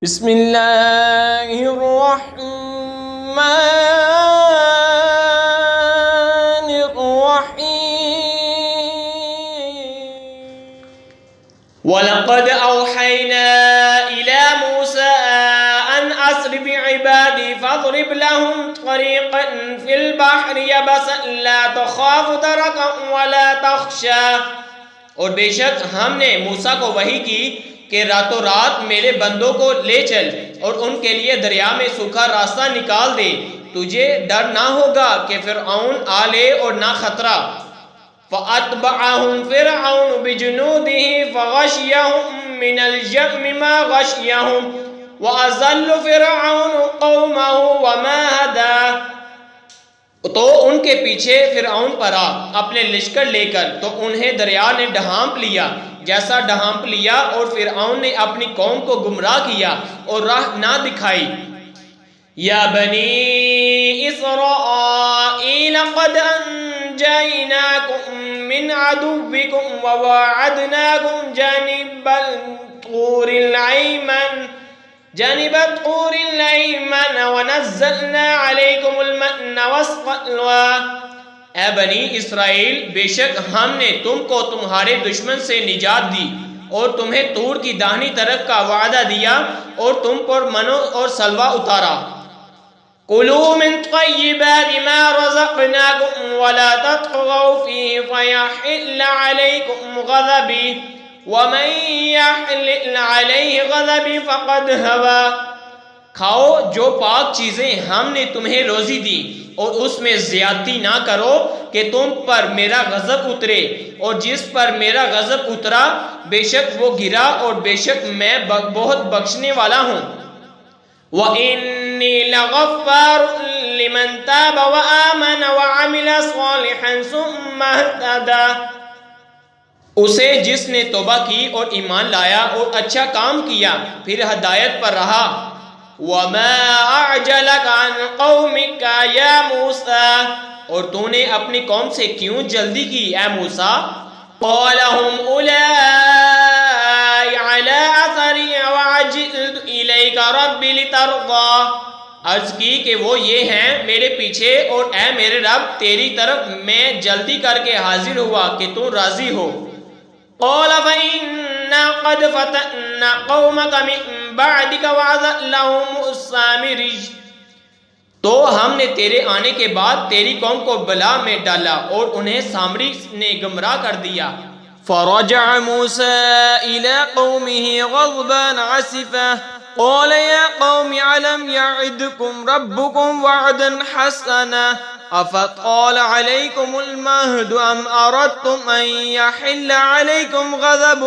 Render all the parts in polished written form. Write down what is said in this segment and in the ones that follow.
بسم اللہ الرحمن الرحیم وَلَقَدْ أَوْحَيْنَا إِلَى مُوسَىٰ أَنْ أَسْرِ بِعِبَادِي فَاضْرِبْ لَهُمْ طَرِيقًا فِي الْبَحْرِ يَبَسًا لَا تَخَافُ دَرَكًا وَلَا تَخْشَىٰ۔ اور بے شک ہم نے موسیٰ کو وحی کی کہ راتوں رات میرے بندوں کو لے چل اور ان کے لیے دریا میں سوکھا راستہ نکال دے، تجھے ڈر نہ ہوگا کہ فرعون آ لے اور نہ خطرہ۔ فَأَتْبَعَهُمْ فِرْعَوْنُ بِجُنُودِهِ فَغَشِيَهُمْ مِنَ الْيَمِّ مَا غَشِيَهُمْ وَأَضَلَّ فِرْعَوْنُ قَوْمَهُ وَمَا هَدَىٰ۔ تو ان کے پیچھے فرعون پڑا اپنے لشکر لے کر، تو انہیں دریا نے ڈھانپ لیا جیسا ڈھانپ لیا، اور فرعون نے اپنی قوم کو گمراہ کیا اور راہ نہ دکھائی۔ یا بنی اسرائیل قد انجیناکم من عدوکم وواعدناکم جانب الطور الایمن ونزلنا علیکم المن والسلوى۔ اے بنی اسرائیل، بے شک ہم نے تم کو تمہارے دشمن سے نجات دی اور تمہیں طور کی داہنی طرف کا وعدہ دیا اور تم پر منو اور سلوہ اتارا۔ کُلُوا مِن طَیِّبَاتِ مَا رَزَقْنَاکُمْ وَلَا تَطْغَوْا فِیہِ فَیَحِلَّ عَلَیکُمْ غَضَبِی وَمَن یَحْلِلْ عَلَیہِ غَضَبِی فَقَدْ هَوَىٰ۔ کھاؤ جو پاک چیزیں ہم نے تمہیں روزی دی، اور اس میں زیادتی نہ کرو کہ تم پر میرا غضب اترے، اور جس پر میرا غضب اترا بے شک وہ گرا، اور بے شک میں بہت بخشنے والا ہوں۔ وَإِنِّي لَغَفَّارٌ لِمَن تَابَ وَآمَنَ وَعَمِلَ صَالِحًا ثُمَّ اهْتَدَىٰ۔ اسے جس نے توبہ کی اور ایمان لایا اور اچھا کام کیا پھر ہدایت پر رہا۔ وَمَا أَعْجَلَكَ عَنْ قَوْمِكَ يَا مُوسَىٰ۔ اور تو نے اپنی قوم سے کیوں جلدی کی اے موسیٰ؟ قَالَ هُمْ أُولَٰئِ عَلَىٰ أَثَرِي وَعَجِلْتُ إِلَيْكَ رَبِّ لِتَرْضَىٰ۔ عرض کی کہ وہ یہ ہیں میرے پیچھے، اور اے میرے رب تیری طرف میں جلدی کر کے حاضر ہوا کہ تو راضی ہو۔ قَالَ فَإِنَّا قَدْ فَتَنَّا قَوْمَكَ مِن بَعْدِكَ وَأَضَلَّهُمُ السَّامِرِيُّ۔ تو ہم نے تیرے آنے کے بعد تیری قوم کو بلا میں ڈالا اور انہیں سامری نے گمراہ کر دیا۔ فَرَجَعَ مُوسَىٰ إِلَىٰ قَوْمِهِ غَضْبَانَ عَسِفًا قَالَ يَا قَوْمِ أَلَمْ يَعِدْكُمْ رَبُّكُمْ وَعْدًا حَسَنًا أَفَطَالَ عَلَيْكُمُ الْمَهْدُ أَمْ أَرَدتُّمْ أَن يَحِلَّ عَلَيْكُمْ غَضَبٌ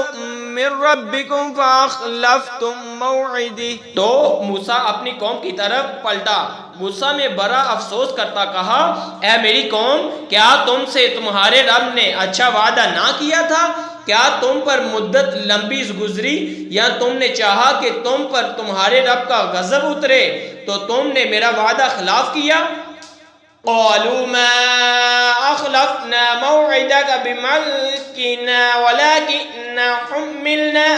مِّن رَّبِّكُمْ فَأَخْلَفْتُمْ مَوْعِدِي۔ تو موسیٰ اپنی قوم کی طرف پلٹا، غصہ میں بڑا افسوس کرتا کہا، اے میری قوم، کیا تم سے تمہارے رب نے اچھا وعدہ نہ کیا تھا؟ کیا تم پر مدت لمبی گزری، یا تم نے چاہا کہ تم پر تمہارے رب کا غضب اترے تو تم نے میرا وعدہ خلاف کیا؟ قالوا ما أخلفنا موعدك بملكنا ولكننا حملنا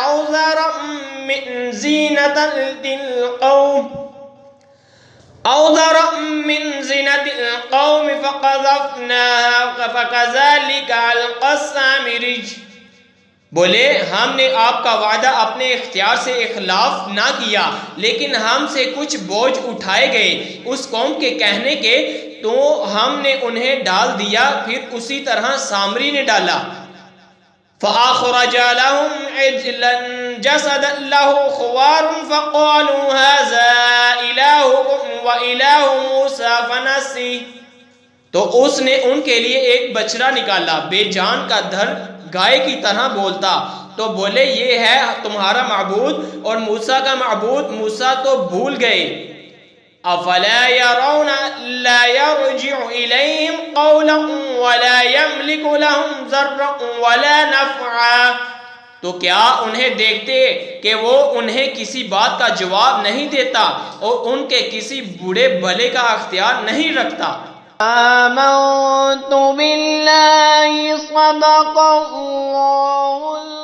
أوزارا من زينة القوم فقذفناها فكذلك ألقى السامري۔ بولے ہم نے آپ کا وعدہ اپنے اختیار سے اخلاف نہ کیا، لیکن ہم سے کچھ بوجھ اٹھائے گئے اس قوم کے کہنے کے، تو ہم نے انہیں ڈال دیا، پھر اسی طرح سامری نے ڈالا۔ فَأَخْرَجَ لَهُمْ عِجْلًا جَسَدًا لَهُ خُوَارٌ فَقَالُوا هَٰذَا إِلَٰهُكُمْ وَإِلَٰهُ مُوسَىٰ فَنَسِيَ۔ تو اس نے ان کے لیے ایک بچڑا نکالا، بے جان کا دھر گائے کی طرح بولتا، تو بولے یہ ہے تمہارا معبود اور موسیٰ کا معبود۔ موسیٰ تو بھول گئے۔ افلا يرون لا يرجع اليهم قولا ولا يملك لهم ضرا ولا نفعا۔ تو کیا انہیں دیکھتے کہ وہ انہیں کسی بات کا جواب نہیں دیتا اور ان کے کسی برے بھلے کا اختیار نہیں رکھتا؟ آمنت باللہ صدق اللہ